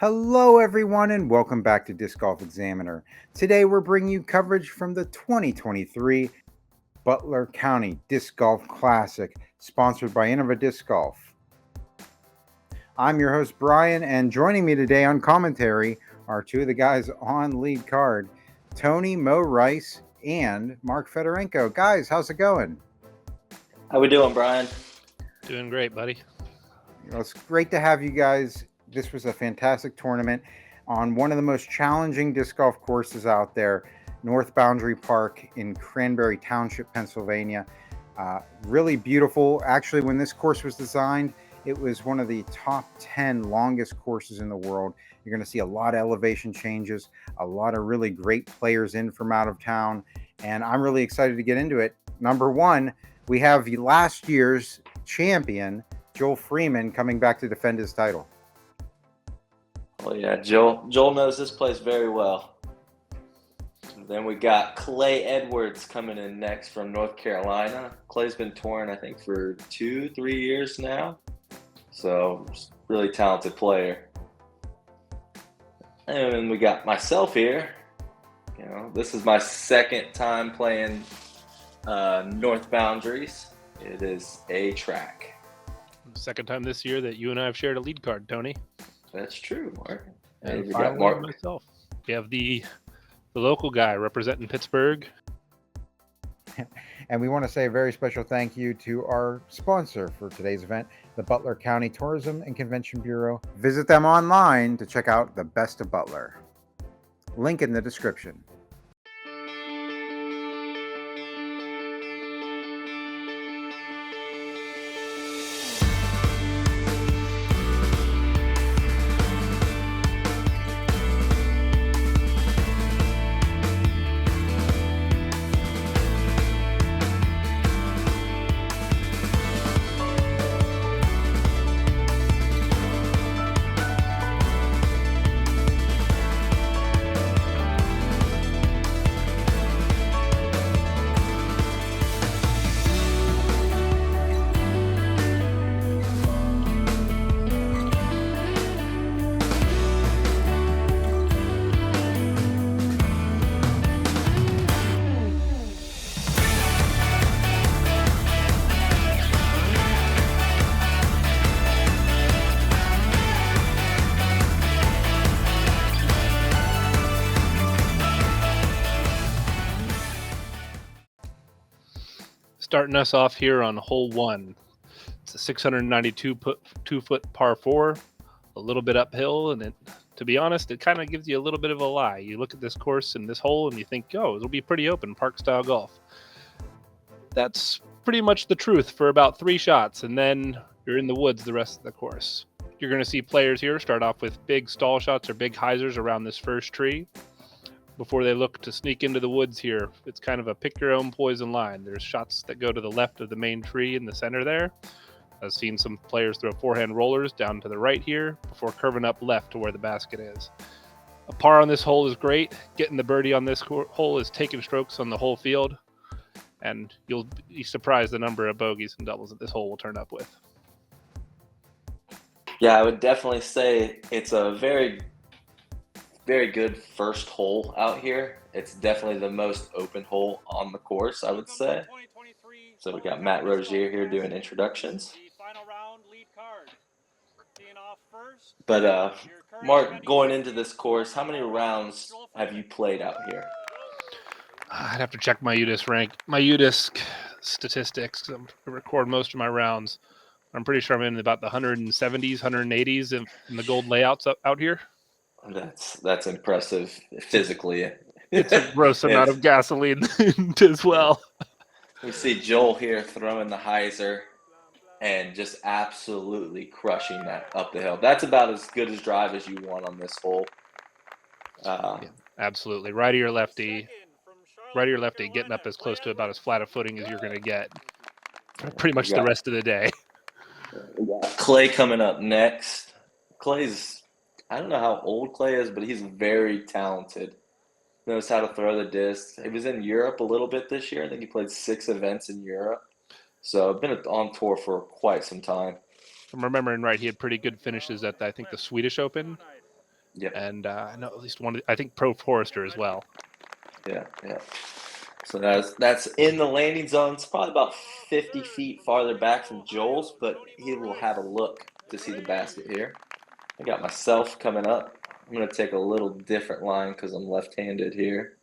Hello, everyone, and welcome back to Disc Golf Examiner. Today, we're bringing you coverage from the 2023 Butler County Disc Golf Classic, sponsored by Innova Disc Golf. I'm your host, Brian, and joining me today on commentary are two of the guys on lead card, Tony Mo Reiss and Mark Fedorenko. Guys, how's it going? How we doing, Brian? Doing great, buddy. It's great to have you guys. This was a fantastic tournament on one of the most challenging disc golf courses out there, North Boundary Park in Cranberry Township, Pennsylvania. Really beautiful. Actually, when this course was designed, it was one of the top 10 longest courses in the world. You're going to see a lot of elevation changes, a lot of really great players in from out of town, and I'm really excited to get into it. Number one, we have last year's champion, Joel Freeman, coming back to defend his title. Well, yeah, Joel knows this place very well. And then we got Clay Edwards coming in next from North Carolina. Clay's been touring, I think, for 2-3 years now. So, really talented player. And then we got myself here. You know, this is my second time playing North Boundaries. It is a track. Second time this year that you and I have shared a lead card, Tony. That's true, Mark. And we got Mark. Myself. We have the local guy representing Pittsburgh. And we want to say a very special thank you to our sponsor for today's event, the Butler County Tourism and Convention Bureau. Visit them online to check out the best of Butler. Link in the description. Starting us off here on hole one. It's a 692-foot par 4, a little bit uphill, and to be honest, it kind of gives you a little bit of a lie. You look at this course and this hole and you think, oh, it'll be pretty open, park-style golf. That's pretty much the truth for about 3 shots, and then you're in the woods the rest of the course. You're going to see players here start off with big stall shots or big hyzers around this first tree before they look to sneak into the woods here. It's kind of a pick your own poison line. There's shots that go to the left of the main tree in the center there. I've seen some players throw forehand rollers down to the right here before curving up left to where the basket is. A par on this hole is great. Getting the birdie on this hole is taking strokes on the whole field. And you'll be surprised the number of bogeys and doubles that this hole will turn up with. Yeah, I would definitely say it's a very good first hole out here. It's definitely the most open hole on the course, I would say. So we got Matt Rosier here doing introductions. But Mark, going into this course, how many rounds have you played out here? I'd have to check my UDisc statistics. I record most of my rounds. I'm pretty sure I'm in about the 170s, 180s in the gold layouts out here. That's impressive physically. It's a gross amount of gasoline as well. We see Joel here throwing the hyzer and just absolutely crushing that up the hill. That's about as good as drive as you want on this hole. Yeah, absolutely. Righty or lefty, getting up as close to about as flat a footing as you're going to get pretty much the rest of the day. Clay coming up next. I don't know how old Clay is, but he's very talented. Knows how to throw the disc. He was in Europe a little bit this year. I think he played 6 events in Europe. So been on tour for quite some time. If I'm remembering right, he had pretty good finishes at, I think, the Swedish Open. Yep. And I know at least one. I think Pro Forester as well. Yeah. So that's in the landing zone. It's probably about 50 feet farther back from Joel's, but he will have a look to see the basket here. I got myself coming up. I'm going to take a little different line because I'm left-handed here.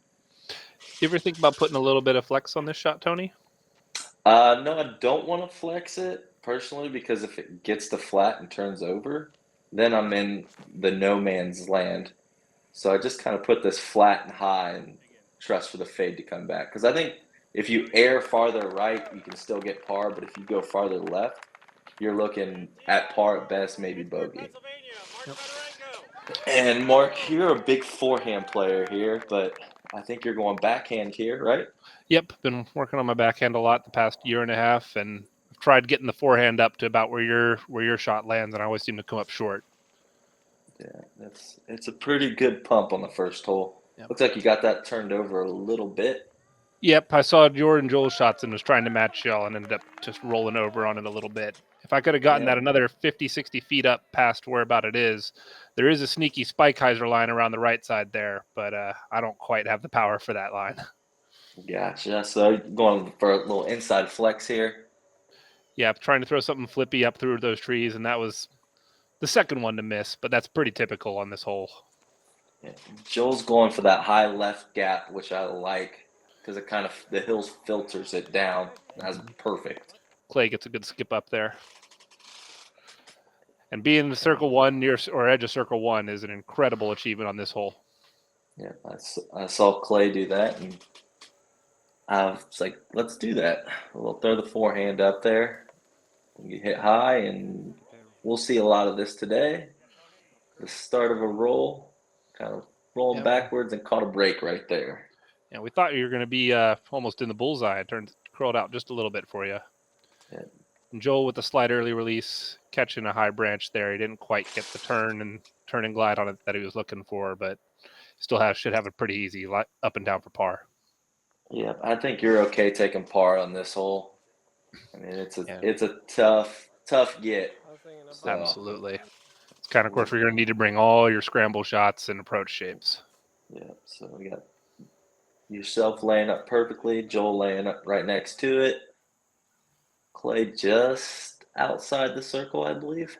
You ever think about putting a little bit of flex on this shot, Tony? No, I don't want to flex it personally because if it gets to flat and turns over, then I'm in the no man's land. So I just kind of put this flat and high and trust for the fade to come back. Because I think if you air farther right, you can still get par, but if you go farther left, you're looking at par at best, maybe bogey. Yep. And Mark, you're a big forehand player here, but I think you're going backhand here, right? Yep, been working on my backhand a lot the past year and a half, and I've tried getting the forehand up to about where your shot lands, and I always seem to come up short. Yeah, it's a pretty good pump on the first hole. Yep. Looks like you got that turned over a little bit. Yep, I saw Jordan Joel's shots and was trying to match y'all and ended up just rolling over on it a little bit. If I could have gotten that another 50, 60 feet up past where about it is, there is a sneaky Spikeheiser line around the right side there, but I don't quite have the power for that line. Gotcha. So going for a little inside flex here. Yeah, trying to throw something flippy up through those trees, and that was the second one to miss, but that's pretty typical on this hole. Yeah. Joel's going for that high left gap, which I like because it kind of the hills filters it down. That's perfect. Clay gets a good skip up there. And being in circle one near or edge of circle one is an incredible achievement on this hole. Yeah, I saw Clay do that, and I was like, let's do that. We'll throw the forehand up there. You hit high, and we'll see a lot of this today. The start of a roll, kind of rolling backwards and caught a break right there. Yeah, we thought you were going to be almost in the bullseye. It curled out just a little bit for you. Yeah. And Joel with the slight early release, catching a high branch there. He didn't quite get the turn and glide on it that he was looking for, but still should have a pretty easy up and down for par. Yeah, I think you're okay taking par on this hole. I mean, it's a tough get. So. Absolutely. It's kind of course where you're going to need to bring all your scramble shots and approach shapes. Yeah, so we got yourself laying up perfectly, Joel laying up right next to it. Clay just outside the circle, I believe.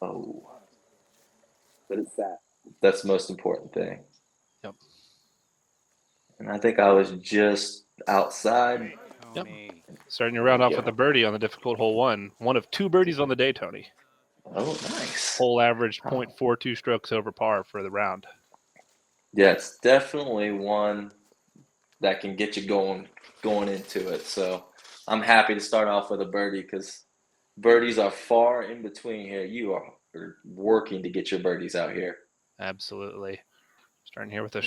Oh. But it's that. That's the most important thing. Yep. And I think I was just outside. Yep. Starting your round off with a birdie on the difficult hole one. One of two birdies on the day, Tony. Oh, nice. Hole average 0.42 strokes over par for the round. Yeah, it's definitely one that can get you going into it. So I'm happy to start off with a birdie because birdies are far in between here. You are working to get your birdies out here. Absolutely. Starting here with a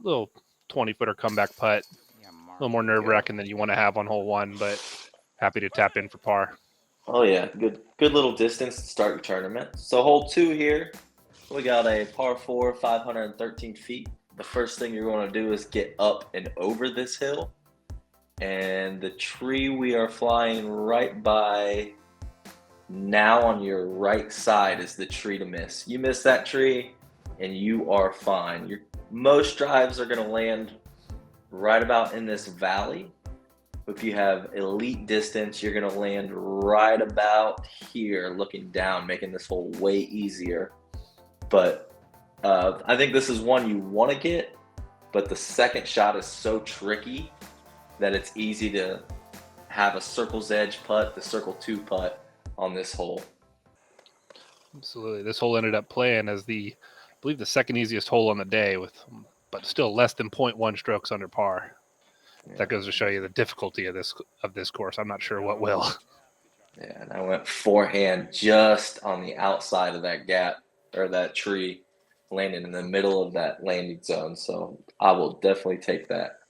little 20-footer comeback putt. A little more nerve-wracking than you want to have on hole one, but happy to tap in for par. Oh, yeah. Good little distance to start your tournament. So hole two here, we got a par 4, 513 feet. The first thing you're going to do is get up and over this hill. And the tree we are flying right by now on your right side is the tree to miss. You miss that tree, and you are fine. Most drives are going to land right about in this valley. If you have elite distance, you're going to land right about here looking down, making this hole way easier. But I think this is one you want to get, but the second shot is so tricky that it's easy to have a circle's edge putt, the circle 2 putt on this hole. Absolutely. This hole ended up playing as I believe the second easiest hole on the day but still less than 0.1 strokes under par. Yeah. That goes to show you the difficulty of this course. I'm not sure what will. Yeah, and I went forehand just on the outside of that gap or that tree, landing in the middle of that landing zone. So I will definitely take that.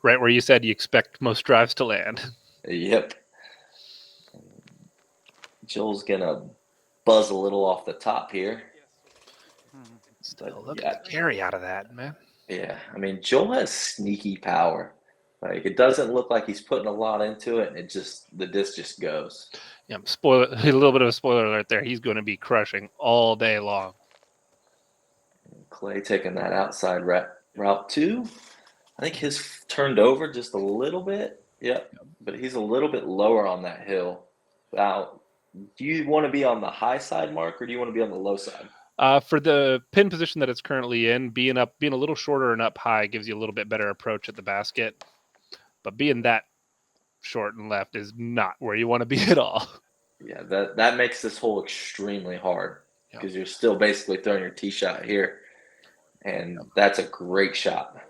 Right where you said you expect most drives to land. Yep. Joel's gonna buzz a little off the top here. Still look at the carry out of that, man. Yeah, I mean, Joel has sneaky power. Like, it doesn't look like he's putting a lot into it, and the disc just goes. Yeah, spoiler, a little bit of a spoiler alert there. He's going to be crushing all day long. Clay taking that outside route 2. I think his turned over just a little bit. Yep, but he's a little bit lower on that hill. Now, do you want to be on the high side, Mark, or do you want to be on the low side? For the pin position that it's currently in, being a little shorter and up high gives you a little bit better approach at the basket. But being that short and left is not where you want to be at all. Yeah, that makes this hole extremely hard because you're still basically throwing your tee shot here, and that's a great shot.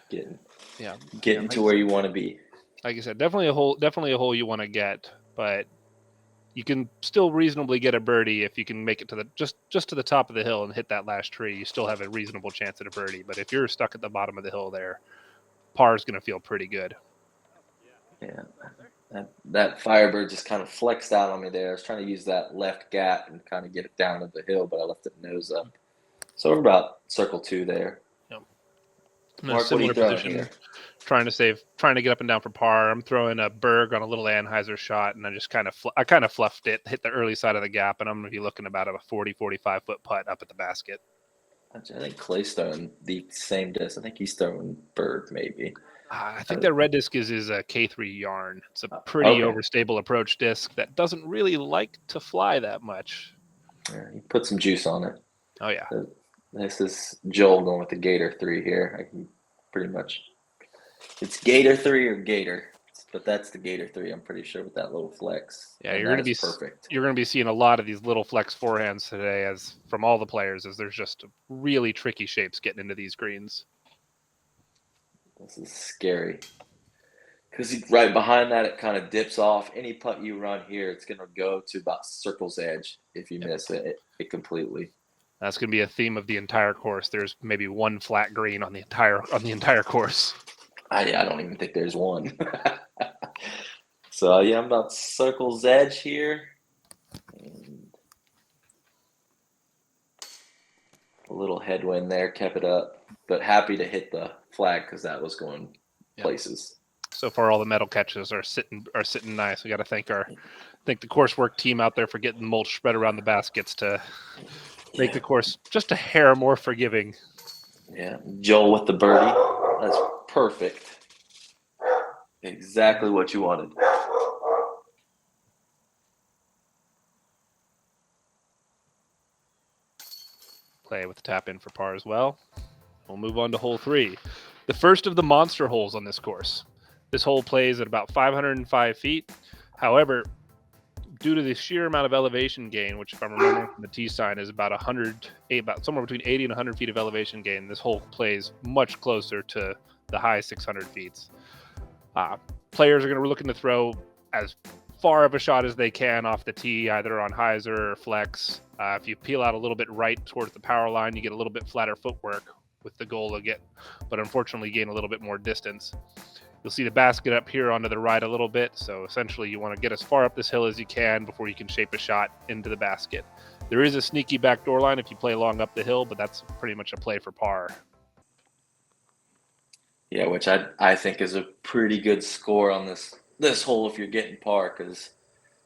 Getting to where you want to be. Like I said, definitely a hole you want to get, but you can still reasonably get a birdie if you can make it to the just to the top of the hill and hit that last tree. You still have a reasonable chance at a birdie. But if you're stuck at the bottom of the hill there, par is going to feel pretty good. Yeah, that Firebird just kind of flexed out on me there. I was trying to use that left gap and kind of get it down to the hill, but I left it nose up. So we're about circle 2 there. Yep. Mark, what are you throwing here? Trying to get up and down for par. I'm throwing a Berg on a little Anheuser shot, and I kind of fluffed it, hit the early side of the gap, and I'm going to be looking about a 40-45 foot putt up at the basket. I think Clay's throwing the same disc. I think he's throwing Berg maybe. I think that red disc is a K3 yarn. It's a pretty overstable approach disc that doesn't really like to fly that much. Yeah, you put some juice on it. Oh yeah. This is Joel going with the Gator 3 here. I can pretty much. It's Gator 3 or Gator, but that's the Gator 3. I'm pretty sure with that little flex. Yeah, you're going to be perfect. You're going to be seeing a lot of these little flex forehands today, as from all the players, as there's just really tricky shapes getting into these greens. This is scary because right behind that, it kind of dips off. Any putt you run here, it's going to go to about circle's edge. If you miss it completely. That's going to be a theme of the entire course. There's maybe one flat green on the entire course. I don't even think there's one. So I'm about circle's edge here. And a little headwind there kept it up, but happy to hit the flag because that was going places. So far, all the metal catches are sitting nice. We got to thank the coursework team out there for getting mulch spread around the baskets to make the course just a hair more forgiving. Yeah, Joel with the birdie. That's perfect. Exactly what you wanted. Play with the tap in for par as well. We'll move on to hole 3. The first of the monster holes on this course. This hole plays at about 505 feet. However, due to the sheer amount of elevation gain, which if I'm remembering from the tee sign is about somewhere between 80 and 100 feet of elevation gain, this hole plays much closer to the high 600 feet. Players are going to be looking to throw as far of a shot as they can off the tee, either on hyzer or flex. If you peel out a little bit right towards the power line, you get a little bit flatter footwork with the goal to but unfortunately gain a little bit more distance. You'll see the basket up here onto the right a little bit, so essentially you want to get as far up this hill as you can before you can shape a shot into the basket. There is a sneaky backdoor line if you play long up the hill, but that's pretty much a play for par. Yeah, which I think is a pretty good score on this hole if you're getting par, because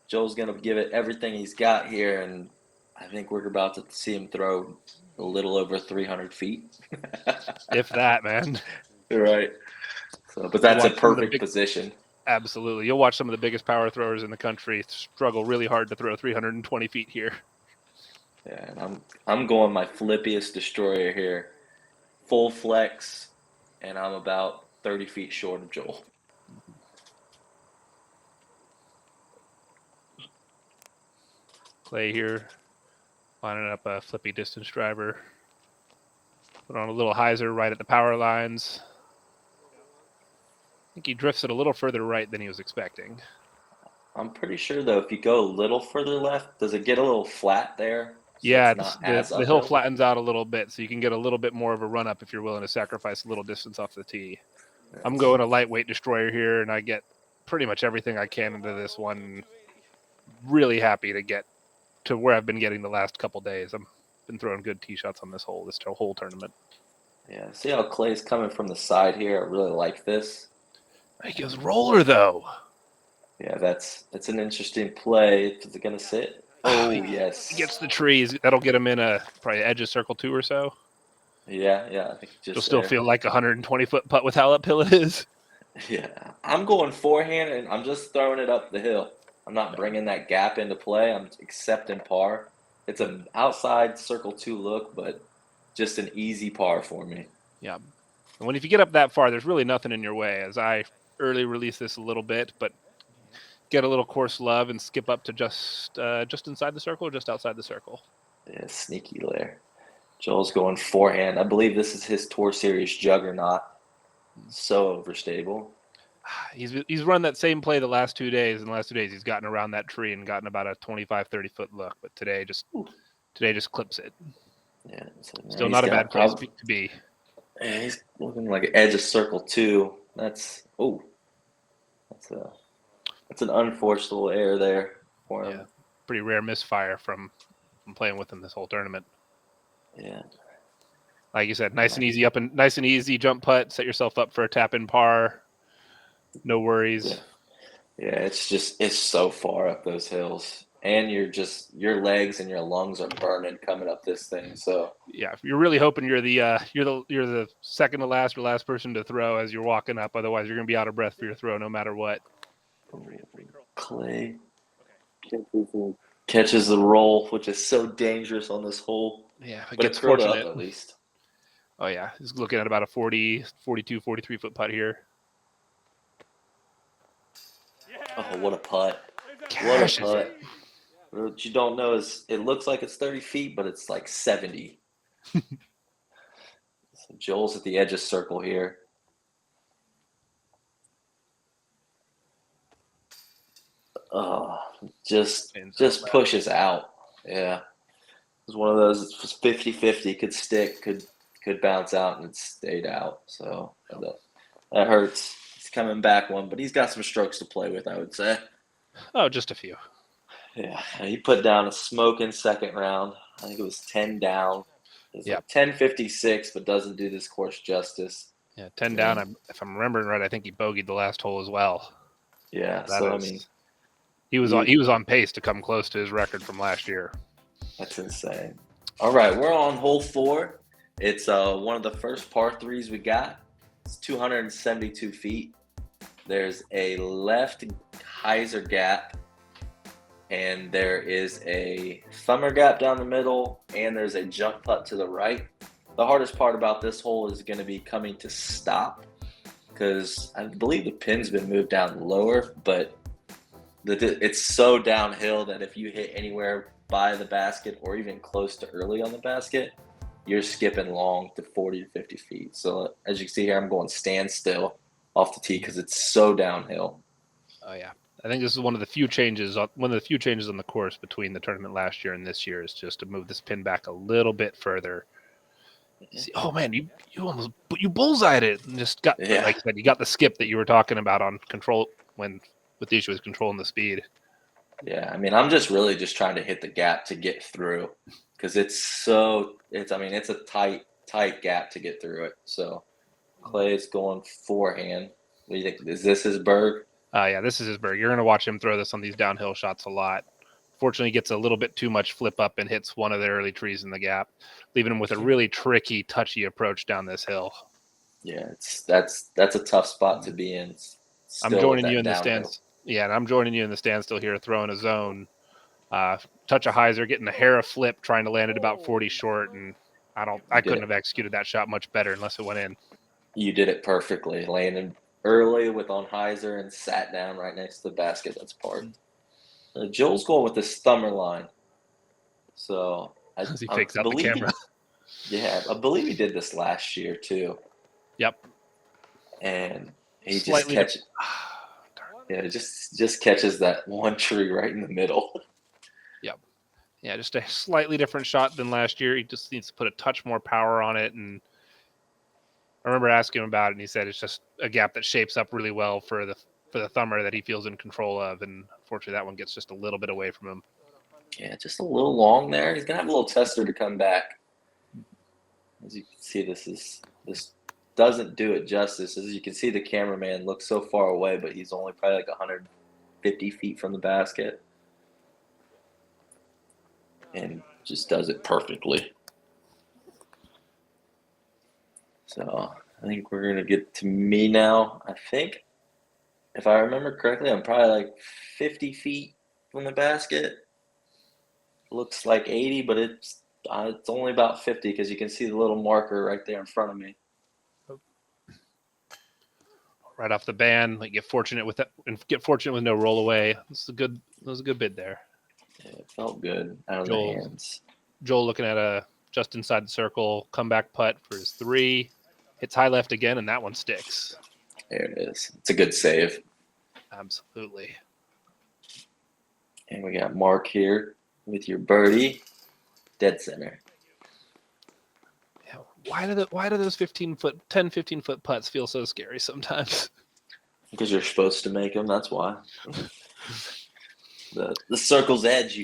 Joel's going to give it everything he's got here, and I think we're about to see him throw a little over 300 feet. If that, man. Right. So, but that's a perfect position. Absolutely. You'll watch some of the biggest power throwers in the country struggle really hard to throw 320 feet here. Yeah, and I'm going my flippiest destroyer here. Full flex, and I'm about 30 feet short of Joel. Clay here, lining up a flippy distance driver. Put on a little hyzer right at the power lines. I think he drifts it a little further right than he was expecting. I'm pretty sure, though, if you go a little further left, does it get a little flat there? So yeah, the hill flattens out a little bit, so you can get a little bit more of a run-up if you're willing to sacrifice a little distance off the tee. I'm going a lightweight destroyer here, and I get pretty much everything I can into this one. Really happy to get to where I've been getting the last couple days. I've been throwing good tee shots on this whole tournament. Yeah, see how Clay's coming from the side here? I really like this. He goes roller though. Yeah, that's an interesting play. Is it gonna sit? Oh yes. He gets the trees. That'll get him in a probably edge of circle 2 or so. Yeah, I think You'll just still there. feel like a 120-foot putt with how uphill it is. Yeah, I'm going forehand and I'm just throwing it up the hill. I'm not bringing that gap into play. I'm accepting par. It's an outside circle 2 look, but just an easy par for me. Yeah. And if you get up that far, there's really nothing in your way. As I early release this a little bit, but get a little course love and skip up to just inside the circle or just outside the circle. Yeah, sneaky there. Joel's going forehand. I believe this is his Tour Series juggernaut. So overstable. He's run that same play the last 2 days. In the last 2 days, he's gotten around that tree and gotten about a 25, 30-foot look. But today just clips it. Yeah. So Still not a bad place to be. Yeah, he's looking like an edge of circle 2. That's an unforced error there for him. Yeah, pretty rare misfire from playing with him this whole tournament. Yeah. Like you said, nice and easy jump putt. Set yourself up for a tap in par. No worries. Yeah, it's so far up those hills, and your legs and your lungs are burning coming up this thing. So yeah, you're really hoping you're the second to last or last person to throw as you're walking up. Otherwise, you're gonna be out of breath for your throw no matter what. Clay catches the roll, which is so dangerous on this hole. Yeah, but it's fortunate up at least. Oh yeah, he's looking at about a 40, 42, 43-foot putt here. Oh, what a putt. What a putt. What you don't know is it looks like it's 30 feet, but it's like 70. So Joel's at the edge of circle here. Oh, just pushes out. Yeah. It was one of those, it was 50-50, could stick, could bounce out, and it stayed out. So that hurts. He's coming back one, but he's got some strokes to play with, I would say. Oh, just a few. Yeah, he put down a smoking second round. I think it was 10 down. It's like 10.56, but doesn't do this course justice. Yeah, 10 down. If I'm remembering right, I think he bogeyed the last hole as well. Yeah, he was on pace to come close to his record from last year. That's insane. All right, we're on hole 4. It's one of the first par 3s we got. It's 272 feet. There's a left hyzer gap, and there is a thumber gap down the middle, and there's a jump putt to the right. The hardest part about this hole is going to be coming to stop, because I believe the pin's been moved down lower, but it's so downhill that if you hit anywhere by the basket or even close to early on the basket, you're skipping long to 40 to 50 feet. So as you can see here, I'm going standstill off the tee because it's so downhill. Oh yeah, I think this is one of the few changes on the course between the tournament last year and this year is just to move this pin back a little bit further. See, oh man, you almost bullseyed it and just got like I said, you got the skip that you were talking about on control with the issue is controlling the speed. Yeah, I mean, I'm just really trying to hit the gap to get through because it's a tight gap to get through it. So Clay's going forehand. What do you think? Is this his berg? Yeah, this is his berg. You're going to watch him throw this on these downhill shots a lot. Fortunately, he gets a little bit too much flip up and hits one of the early trees in the gap, leaving him with a really tricky, touchy approach down this hill. Yeah, that's a tough spot to be in. I'm joining you in the stands. Yeah, and I'm joining you in the standstill here, throwing a zone. Touch a hyzer, getting a hair of flip, trying to land it about 40 short, and I couldn't have executed that shot much better unless it went in. You did it perfectly. Landed early with on hyzer and sat down right next to the basket. That's part. Joel's going with this thumber line. So he fakes out the camera. I believe he did this last year too. Yep. And he just catches. Yeah, it just catches that one tree right in the middle. Yep. Yeah, just a slightly different shot than last year. He just needs to put a touch more power on it. And I remember asking him about it, and he said it's just a gap that shapes up really well for the thumber that he feels in control of. And unfortunately, that one gets just a little bit away from him. Yeah, just a little long there. He's gonna have a little tester to come back. As you can see, this doesn't do it justice. As you can see, the cameraman looks so far away, but he's only probably like 150 feet from the basket. And just does it perfectly. So I think we're going to get to me now. I think, if I remember correctly, I'm probably like 50 feet from the basket. Looks like 80, but it's only about 50 because you can see the little marker right there in front of me. Right off the band, like get fortunate with no roll away. That was a good bid there. Yeah, it felt good out of the hands. Joel looking at just inside the circle, comeback putt for his 3. Hits high left again, and that one sticks. There it is. It's a good save. Absolutely. And we got Mark here with your birdie, dead center. Yeah. Why do those 10, 15-foot putts feel so scary sometimes? Because you're supposed to make them. That's why. The circle's edge,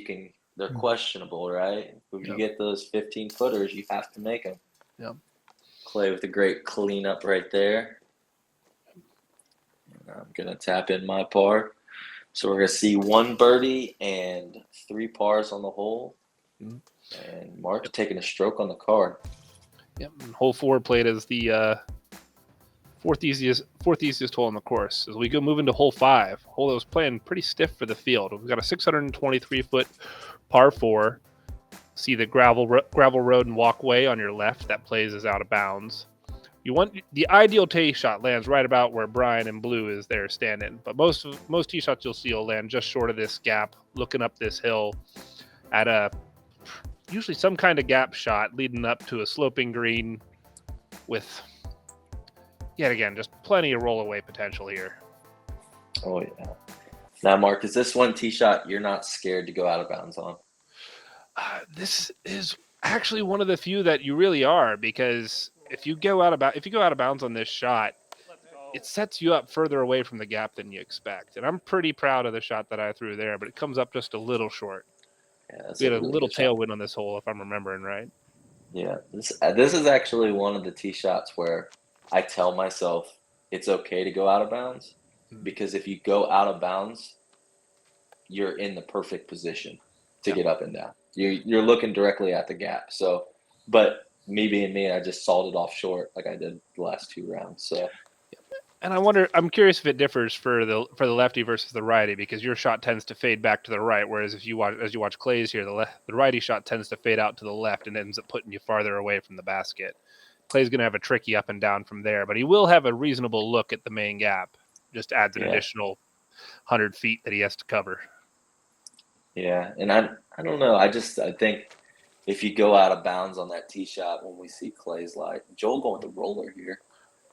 they're questionable, right? If you get those 15-footers, you have to make them. Yep. Clay with a great cleanup right there. And I'm going to tap in my par. So we're going to see 1 birdie and 3 pars on the hole. And Mark's taking a stroke on the card. Yep. And hole 4 played as the fourth easiest hole on the course. As we go move into hole 5, hole that was playing pretty stiff for the field. We've got a 623-foot par 4. See the gravel road and walkway on your left that plays as out of bounds. You want the ideal tee shot lands right about where Brian in blue is there standing, but most tee shots you'll see will land just short of this gap, looking up this hill at usually some kind of gap shot leading up to a sloping green with, yet again, just plenty of roll-away potential here. Oh, yeah. Now, Mark, is this one tee shot you're not scared to go out of bounds on? This is actually one of the few that you really are, because if you go out of bounds on this shot, it sets you up further away from the gap than you expect. And I'm pretty proud of the shot that I threw there, but it comes up just a little short. Yeah, we had a little tailwind on this hole, if I'm remembering right. Yeah, this is actually one of the tee shots where I tell myself it's okay to go out of bounds, because if you go out of bounds, you're in the perfect position to get up and down. You're looking directly at the gap. So, but me being me, I just salted off short like I did the last 2 rounds. So, and I'm curious if it differs for the lefty versus the righty, because your shot tends to fade back to the right, whereas as you watch Clay's here, the righty shot tends to fade out to the left and ends up putting you farther away from the basket. Clay's going to have a tricky up and down from there, but he will have a reasonable look at the main gap. Just adds an additional 100 feet that he has to cover. Yeah, and I don't know. I think if you go out of bounds on that tee shot, when we see Clay's like Joel going to roller here.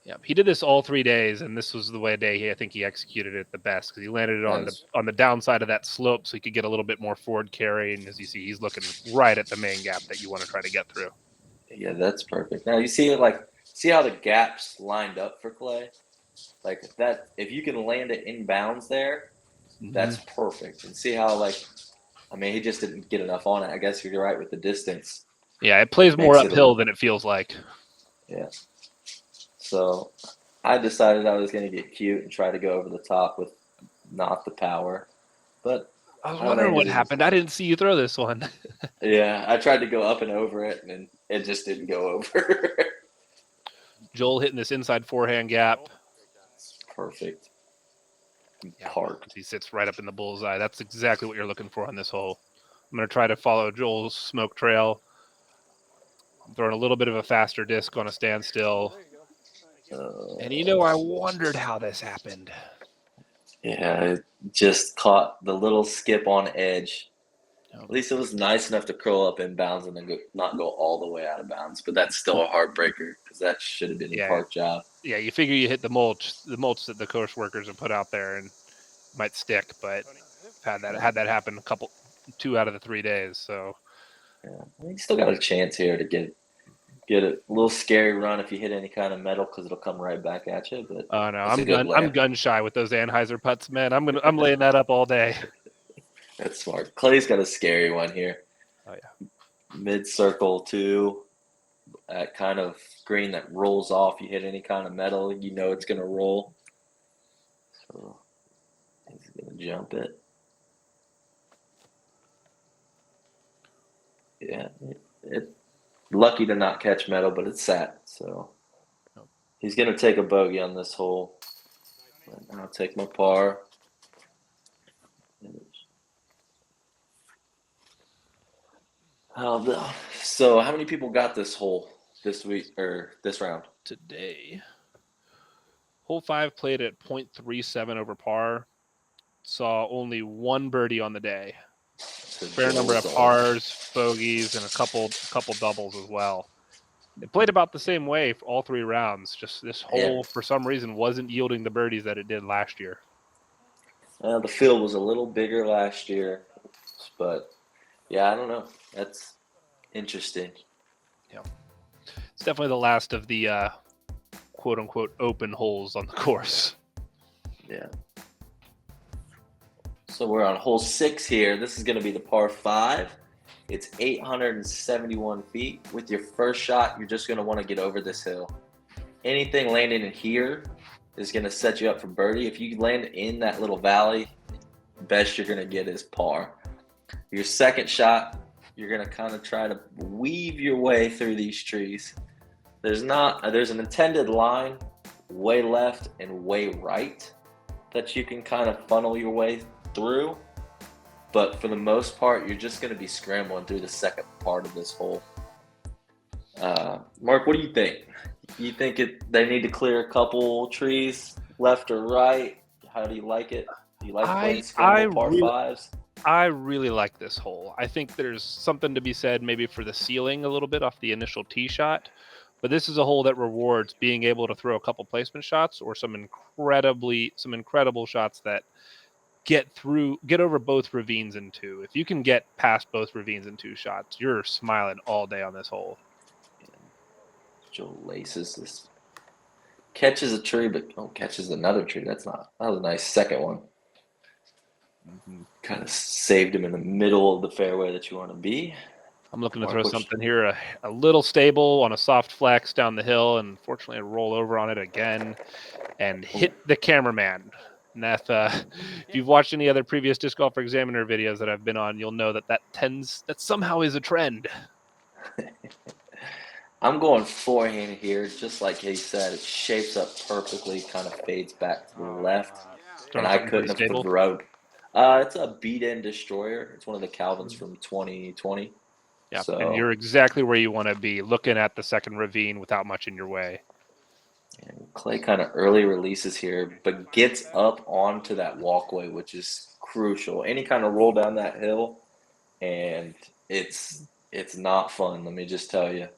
Yeah, he did this all 3 days, and this was the day I think he executed it the best, because he landed it on the downside of that slope, so he could get a little bit more forward carry. And as you see, he's looking right at the main gap that you want to try to get through. Yeah, that's perfect. Now you see how the gaps lined up for Clay, like that. If you can land it in bounds there, that's perfect. And see how he just didn't get enough on it. I guess you're right with the distance. Yeah, it plays more uphill than it feels like. Yeah. So I decided I was going to get cute and try to go over the top with not the power. But I was wondering what happened. I didn't see you throw this one. Yeah, I tried to go up and over it, and it just didn't go over. Joel hitting this inside forehand gap. Perfect. Parked. He sits right up in the bullseye. That's exactly what you're looking for on this hole. I'm going to try to follow Joel's smoke trail. I'm throwing a little bit of a faster disc on a standstill. And I wondered how this happened. Yeah, it just caught the little skip on edge. At least it was nice enough to curl up in bounds and then not go all the way out of bounds. But that's still a heartbreaker, because that should have been the park job. Yeah, you figure you hit the mulch that the course workers have put out there, and it might stick. But had that happen 2 out of the 3 days. So yeah, you still got a chance here to get a little scary run if you hit any kind of metal, because it'll come right back at you. But no, I'm gun shy with those Anheuser putts, man. I'm laying that up all day. That's smart. Clay's got a scary one here. Oh yeah, mid circle 2, that kind of green that rolls off. You hit any kind of metal, you know it's going to roll. So he's going to jump it. Yeah, it lucky to not catch metal, but it's sat. So he's going to take a bogey on this hole. And I'll take my par. So how many people got this hole this week or this round? Today, hole 5 played at .37 over par. Saw only one birdie on the day. So Fair number of pars, bogeys, and a couple doubles as well. It played about the same way for all 3 rounds. Just this hole, for some reason, wasn't yielding the birdies that it did last year. The field was a little bigger last year, but yeah, I don't know. That's interesting. Yeah, it's definitely the last of the quote-unquote open holes on the course. Yeah. So we're on hole 6 here. This is going to be the par 5. It's 871 feet. With your first shot, you're just going to want to get over this hill. Anything landing in here is going to set you up for birdie. If you land in that little valley, the best you're going to get is par. Your second shot, you're going to kind of try to weave your way through these trees. There's an intended line way left and way right that you can kind of funnel your way through, but for the most part, you're just going to be scrambling through the second part of this hole. Mark, what do you think? You think they need to clear a couple trees left or right? How do you like it? Do you like playing scramble par 5s? I really like this hole. I think there's something to be said maybe for the ceiling a little bit off the initial tee shot, but this is a hole that rewards being able to throw a couple placement shots or some incredible shots that get over both ravines in 2. If you can get past both ravines in 2 shots, you're smiling all day on this hole. Joe laces this, catches a tree, but catches another tree. That was a nice second one. Kind of saved him in the middle of the fairway that you want to be. I'm looking to throw something here, a little stable on a soft flex down the hill, and fortunately I roll over on it again and hit the cameraman. And if you've watched any other previous Disc Golfer Examiner videos that I've been on, you'll know that somehow is a trend. I'm going forehand here, just like he said. It shapes up perfectly, kind of fades back to the left, and I couldn't have thrown. It's a beat-in destroyer. It's one of the Calvins from 2020. Yeah, so, and you're exactly where you want to be, looking at the second ravine without much in your way. And Clay kind of early releases here, but gets up onto that walkway, which is crucial. Any kind of roll down that hill, and it's not fun, let me just tell you.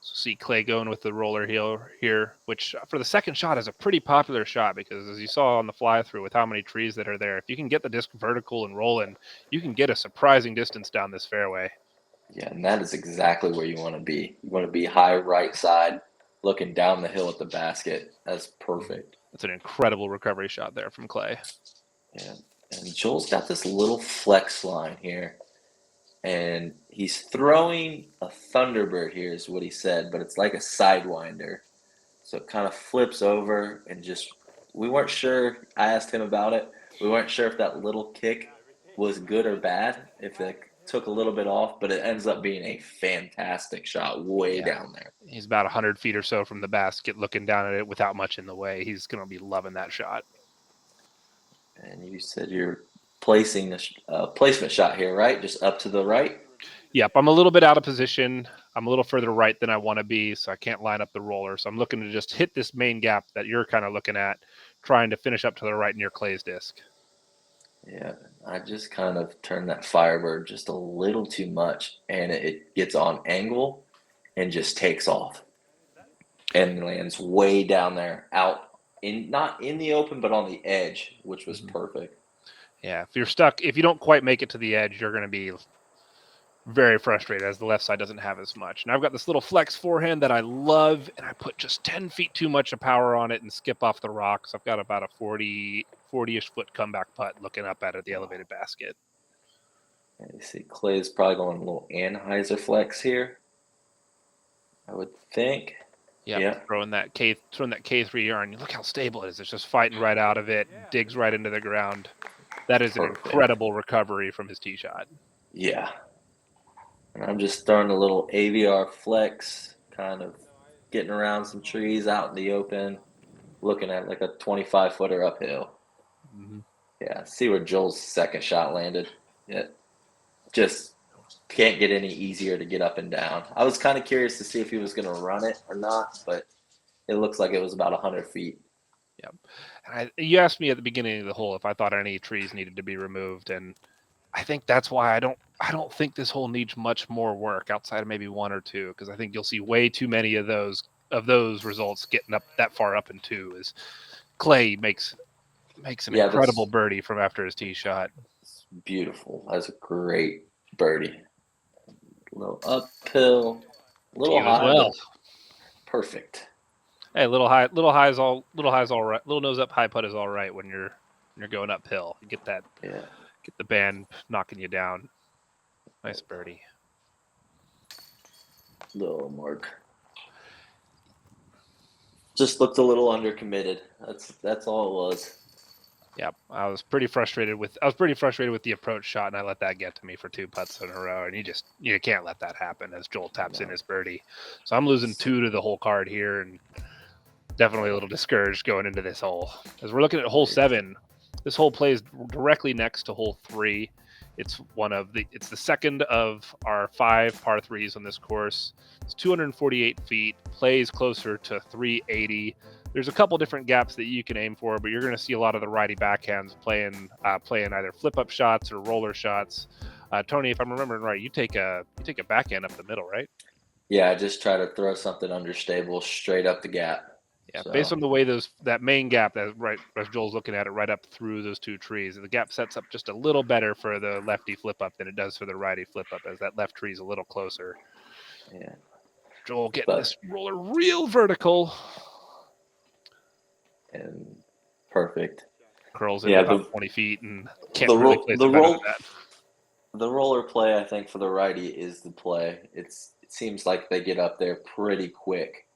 So see Clay going with the roller here, which for the second shot is a pretty popular shot because as you saw on the fly through with how many trees that are there, if you can get the disc vertical and rolling, you can get a surprising distance down this fairway. Yeah, and that is exactly where you want to be. You want to be high right side, looking down the hill at the basket. That's perfect. That's an incredible recovery shot there from Clay. Yeah, and Joel's got this little flex line here. And he's throwing a Thunderbird here is what he said, but it's like a Sidewinder. So it kind of flips over and we weren't sure. I asked him about it. We weren't sure if that little kick was good or bad, if it took a little bit off, but it ends up being a fantastic shot way down there. He's about 100 feet or so from the basket looking down at it without much in the way. He's going to be loving that shot. And you said you're placing a placement shot here, right? Just up to the right? Yep, I'm a little bit out of position. I'm a little further right than I want to be, so I can't line up the roller. So I'm looking to just hit this main gap that you're kind of looking at, trying to finish up to the right near Clay's disc. Yeah, I just kind of turned that Firebird just a little too much, and it gets on angle and just takes off and lands way down there, not in the open, but on the edge, which was perfect. Yeah, if you're stuck, if you don't quite make it to the edge, you're going to be very frustrated as the left side doesn't have as much. And I've got this little flex forehand that I love, and I put just 10 feet too much of power on it and skip off the rocks. I've got about a 40-ish foot comeback putt looking up at the elevated basket. And you see Clay's probably going a little Anheuser flex here. I would think. Yep, Yeah. throwing that K3 iron. Look how stable it is. It's just fighting right out of it, digs right into the ground. That is an Perfect. incredible recovery from his tee shot. Yeah. And I'm just throwing a little AVR flex, kind of getting around some trees out in the open, looking at like a 25-footer uphill. Mm-hmm. Yeah, see where Joel's second shot landed. Yeah, just can't get any easier to get up and down. I was kind of curious to see if he was going to run it or not, but it looks like it was about 100 feet. Yep. And you asked me at the beginning of the hole if I thought any trees needed to be removed, and I think that's why I don't think this hole needs much more work outside of maybe one or two, because I think you'll see way too many of those results getting up that far up in two. As Clay makes an incredible birdie from after his tee shot. It's beautiful. That's a great birdie. A little uphill, a little high, well. Perfect. Hey, little high's all right. Little nose up high putt is all right when you're going uphill. You get that. Yeah. Get the band knocking you down. Nice birdie. Little mark. Just looked a little undercommitted. That's all it was. Yeah, I was pretty frustrated with the approach shot, and I let that get to me for two putts in a row, and you can't let that happen as Joel taps in his birdie. So I'm losing two to the whole card here, and definitely a little discouraged going into this hole. As we're looking at hole 7, this hole plays directly next to hole 3. It's the second of our 5 par 3s on this course. It's 248 feet, plays closer to 380. There's a couple different gaps that you can aim for, but you're going to see a lot of the righty backhands playing either flip-up shots or roller shots. Tony, if I'm remembering right, you take a backhand up the middle, right? Yeah, I just try to throw something understable straight up the gap. Yeah, so. Based on the way that main gap, as Joel's looking at it, right up through those two trees, the gap sets up just a little better for the lefty flip-up than it does for the righty flip-up, as that left tree is a little closer. Yeah. Joel getting this roller real vertical. And perfect. Curls in about 20 feet and can't really place the roller play, I think, for the righty is the play. It seems like they get up there pretty quick.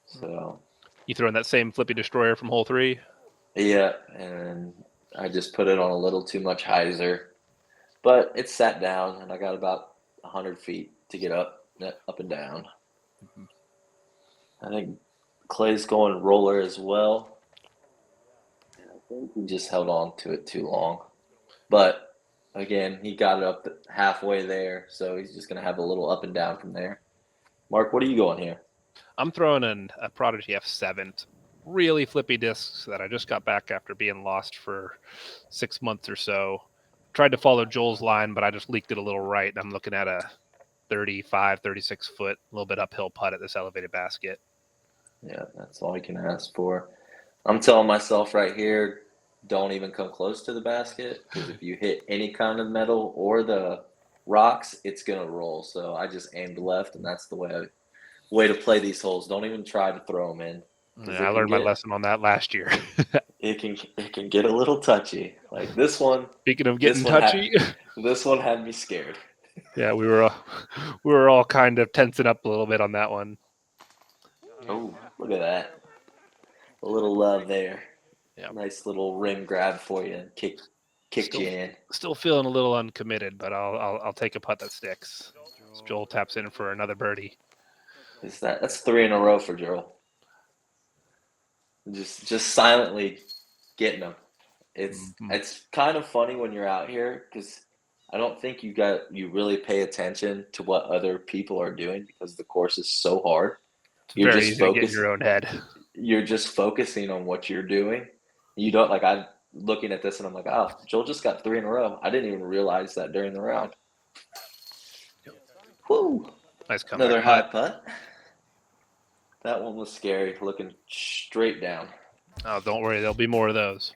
So you throwing that same flippy destroyer from hole 3? Yeah, and I just put it on a little too much hyzer. But it sat down, and I got about 100 feet to get up and down. Mm-hmm. I think Clay's going roller as well. I think he just held on to it too long. But, again, he got it up halfway there, so he's just going to have a little up and down from there. Mark, what are you going here? I'm throwing a Prodigy F7. Really flippy discs that I just got back after being lost for 6 months or so. Tried to follow Joel's line, but I just leaked it a little right, and I'm looking at a 35, 36 foot, a little bit uphill putt at this elevated basket. Yeah, that's all you can ask for. I'm telling myself right here, don't even come close to the basket, because if you hit any kind of metal or the rocks, it's going to roll. So I just aimed left, and that's the way to play these holes. Don't even try to throw them in. Yeah, I learned my lesson on that last year. It can get a little touchy. Like this one. Speaking of getting touchy, this one had me scared. Yeah, we were all kind of tensing up a little bit on that one. Oh, look at that! A little love there. Yeah, nice little rim grab for you and kicked you in. Still feeling a little uncommitted, but I'll take a putt that sticks. So Joel taps in for another birdie. That's 3 in a row for Joel. Just silently getting them. It's kind of funny when you're out here because I don't think you really pay attention to what other people are doing because the course is so hard. You're very easy to get in your own head. You're just focusing on what you're doing. You don't I'm looking at this and I'm like, oh, Joel just got 3 in a row. I didn't even realize that during the round. Woo! Nice comeback. Another high putt. That one was scary, looking straight down. Oh, don't worry. There'll be more of those.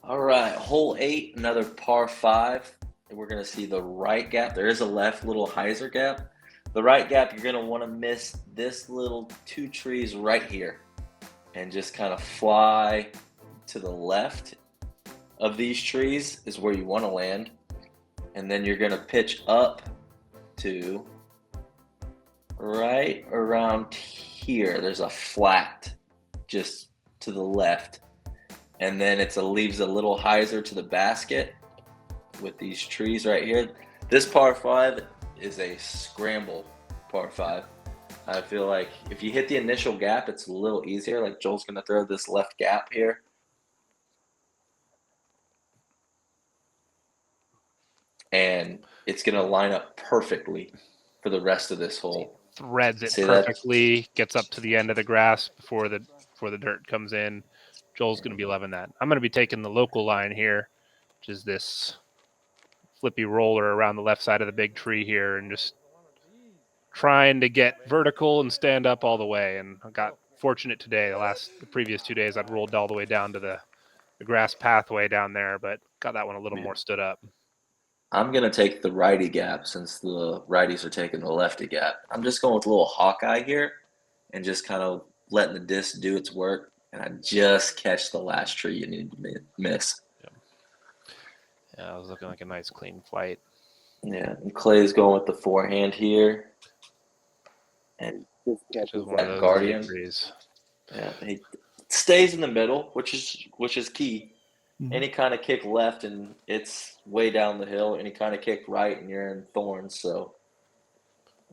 All right, hole 8, another par 5. And we're going to see the right gap. There is a left little hyzer gap. The right gap, you're going to want to miss this little 2 trees right here. And just kind of fly to the left of these trees is where you want to land. And then you're going to pitch up to right around here, there's a flat just to the left. And then leaves a little hyzer to the basket with these trees right here. This par 5 is a scramble par 5. I feel like if you hit the initial gap, it's a little easier. Like Joel's going to throw this left gap here. And it's going to line up perfectly for the rest of this hole. Threads it See that? perfectly, gets up to the end of the grass before the dirt comes in. Joel's going to be loving that. I'm going to be taking the local line here, which is this flippy roller around the left side of the big tree here, and just trying to get vertical and stand up all the way. And I got fortunate today. The previous 2 days, I'd rolled all the way down to the grass pathway down there, but got that one a little more stood up. I'm going to take the righty gap since the righties are taking the lefty gap. I'm just going with a little Hawkeye here and just kind of letting the disc do its work. And I just catch the last tree you need to miss. Yeah, it was looking like a nice clean flight. Yeah, and Clay's going with the forehand here. And just catches one of that those guardian. trees. Yeah, he stays in the middle, which is key. Mm-hmm. Any kind of kick left and it's way down the hill. Any kind of kick right and you're in thorns. So,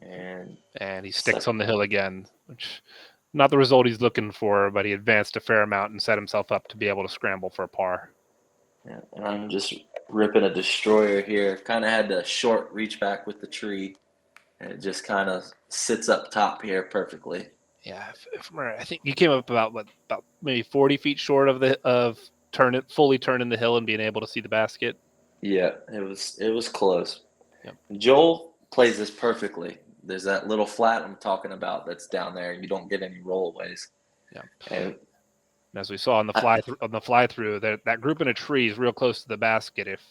and he sticks on the hill again, which not the result he's looking for, but he advanced a fair amount and set himself up to be able to scramble for a par. Yeah, and I'm just ripping a destroyer here. Kind of had to short reach back with the tree, and it just kind of sits up top here perfectly. Yeah, I think you came up about maybe 40 feet short of fully turning the hill and being able to see the basket. Yeah, it was close. Yep. Joel plays this perfectly. There's that little flat I'm talking about that's down there. You don't get any rollaways. Yeah. And as we saw on the fly through, that grouping of trees real close to the basket. If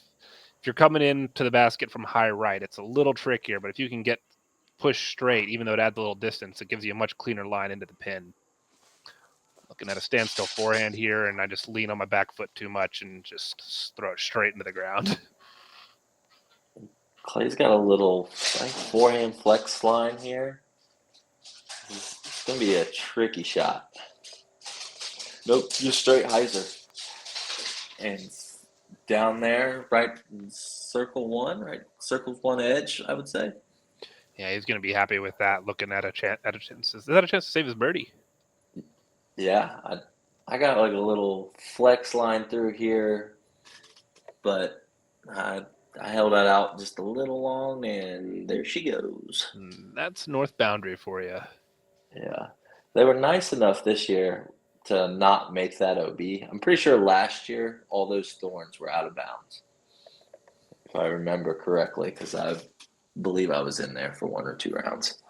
you're coming into the basket from high right, it's a little trickier. But if you can get pushed straight, even though it adds a little distance, it gives you a much cleaner line into the pin. Looking at a standstill forehand here, and I just lean on my back foot too much and just throw it straight into the ground. Clay's got a little forehand flex line here. It's going to be a tricky shot. Nope, just straight hyzer. And down there, right circle one edge, I would say. Yeah, he's going to be happy with that, looking at a chance. Is that a chance to save his birdie? Yeah, I got like a little flex line through here, but I held that out just a little long, and there she goes. That's north boundary for you. Yeah. They were nice enough this year to not make that OB. I'm pretty sure last year all those thorns were out of bounds, if I remember correctly, because I believe I was in there for 1 or 2 rounds.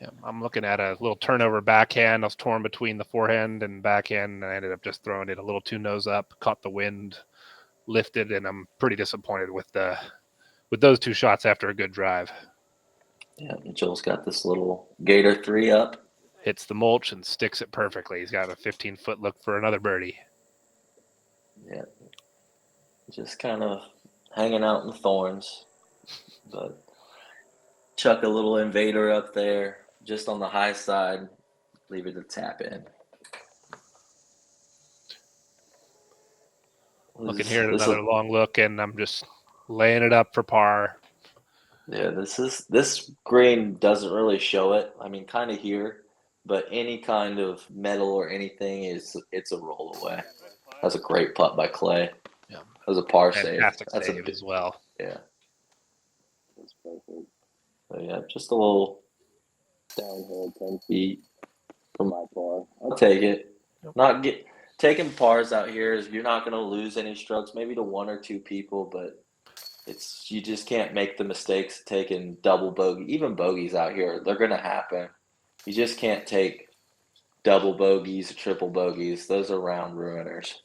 Yeah, I'm looking at a little turnover backhand. I was torn between the forehand and backhand, and I ended up just throwing it a little too nose up, caught the wind, lifted, and I'm pretty disappointed with those 2 shots after a good drive. Yeah, Joel's got this little Gator 3 up. Hits the mulch and sticks it perfectly. He's got a 15-foot look for another birdie. Yeah, just kind of hanging out in the thorns, but chuck a little invader up there just on the high side, leave it to tap in. Looking here at another long look, and I'm just laying it up for par. Yeah, this green doesn't really show it. I mean, kind of here, but any kind of metal or anything it's a roll away. That's a great putt by Clay. Yeah, that was a par fantastic save. That's save as well. Yeah, that's perfect. So yeah, just a little downhill 10 feet from my par. I'll take it. Yep. Taking pars out here is you're not going to lose any strokes, maybe to 1 or 2 people, but you just can't make the mistakes of taking double bogey. Even bogeys out here, they're going to happen. You just can't take double bogeys or triple bogeys. Those are round ruiners.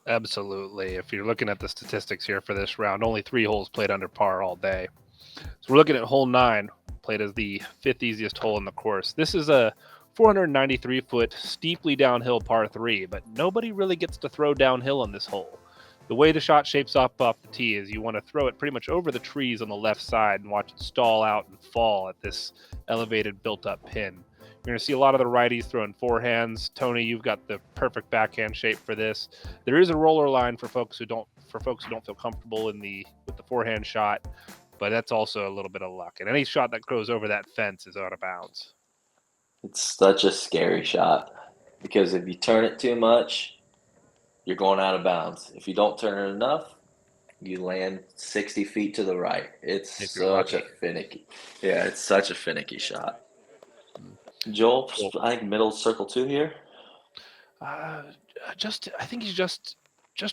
Absolutely. If you're looking at the statistics here for this round, only 3 holes played under par all day. So we're looking at hole 9, played as the 5th easiest hole in the course. This is a 493-foot steeply downhill par 3, but nobody really gets to throw downhill on this hole. The way the shot shapes up off the tee is you want to throw it pretty much over the trees on the left side and watch it stall out and fall at this elevated built-up pin. You're going to see a lot of the righties throwing forehands. Tony, you've got the perfect backhand shape for this. There is a roller line for folks who don't feel comfortable with the forehand shot, but that's also a little bit of luck. And any shot that goes over that fence is out of bounds. It's such a scary shot because if you turn it too much, you're going out of bounds. If you don't turn it enough, you land 60 feet to the right. It's such a finicky shot. Joel, I think middle circle 2 here. I think he's just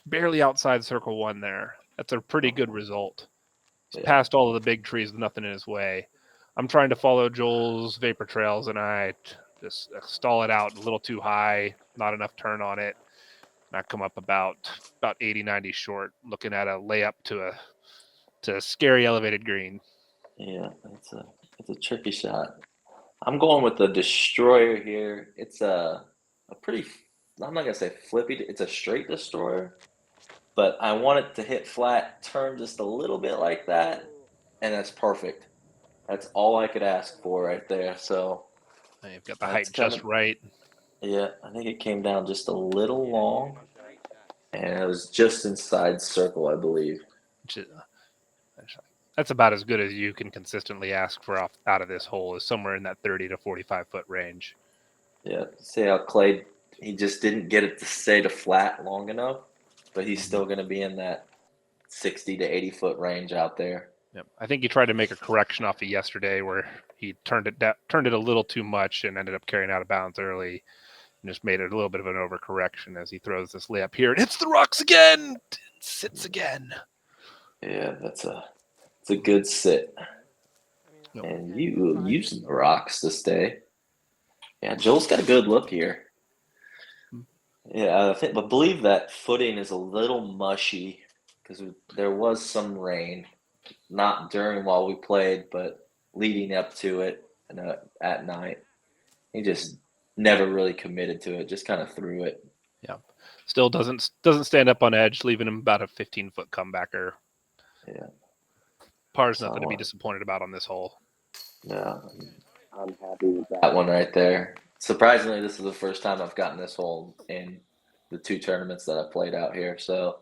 barely outside circle 1 there. That's a pretty good result. He's past all of the big trees with nothing in his way. I'm trying to follow Joel's vapor trails, and I just stall it out a little too high, not enough turn on it. And I come up about 80, 90 short, looking at a layup to a scary elevated green. Yeah, it's a tricky shot. I'm going with the destroyer here. It's a pretty, I'm not gonna say flippy. It's a straight destroyer, but I want it to hit flat, turn just a little bit like that, and that's perfect. That's all I could ask for right there. So you've got the height just right. Yeah, I think it came down just a little long, and it was just inside circle, I believe. That's about as good as you can consistently ask for out of this hole, is somewhere in that 30 to 45 foot range. Yeah, see how Clay, he just didn't get it to stay to flat long enough, but he's still going to be in that 60 to 80 foot range out there. Yep. I think he tried to make a correction off of yesterday where he turned it a little too much and ended up carrying out of bounds early, and just made it a little bit of an overcorrection as he throws this layup here. It hits the rocks again. It sits again. Yeah, it's a good sit. Nope. And you using the rocks to stay. Yeah, Joel's got a good look here. Yeah, I believe that footing is a little mushy because there was some rain, not during while we played, but leading up to it and at night. He just never really committed to it, just kind of threw it. Yeah, still doesn't stand up on edge, leaving him about a 15-foot comebacker. Yeah, par's nothing to be disappointed about on this hole. Yeah, I'm happy with that one right there. Surprisingly, this is the first time I've gotten this hole in the 2 tournaments that I've played out here. So,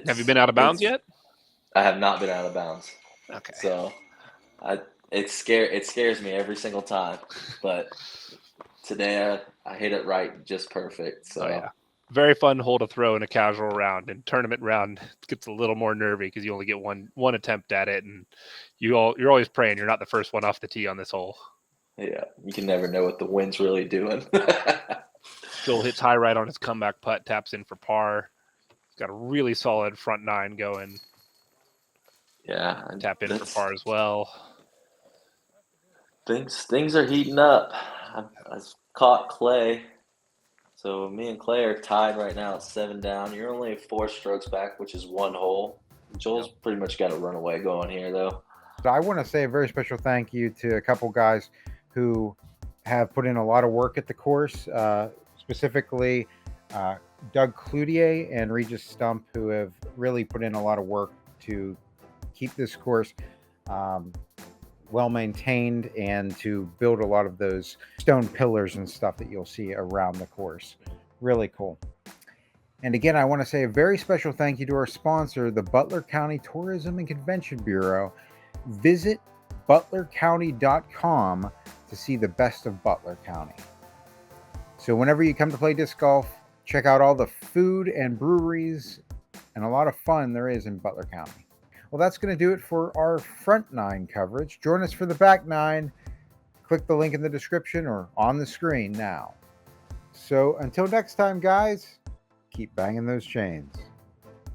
have you been out of bounds yet? I have not been out of bounds. Okay. So, it scares me every single time. But today I hit it right, just perfect. So. Oh, yeah. Very fun hole to throw in a casual round. And tournament round gets a little more nervy because you only get one attempt at it, and you're always praying you're not the first one off the tee on this hole. Yeah, you can never know what the wind's really doing. Joel hits high right on his comeback putt, taps in for par. He's got a really solid front 9 going. Yeah, tap in for par as well. Things are heating up. I've caught Clay. So me and Clay are tied right now at 7 down. You're only 4 strokes back, which is 1 hole. Joel's pretty much got a runaway going here, though. So I want to say a very special thank you to a couple guys who have put in a lot of work at the course, specifically Doug Cloutier and Regis Stump, who have really put in a lot of work to keep this course well maintained and to build a lot of those stone pillars and stuff that you'll see around the course. Really cool. And again, I want to say a very special thank you to our sponsor, the Butler County Tourism and Convention Bureau. Visit butlercounty.com to see the best of Butler County. So whenever you come to play disc golf, check out all the food and breweries and a lot of fun there is in Butler County. Well, that's going to do it for our front 9 coverage. Join us for the back 9. Click the link in the description or on the screen now. So until next time, guys, keep banging those chains.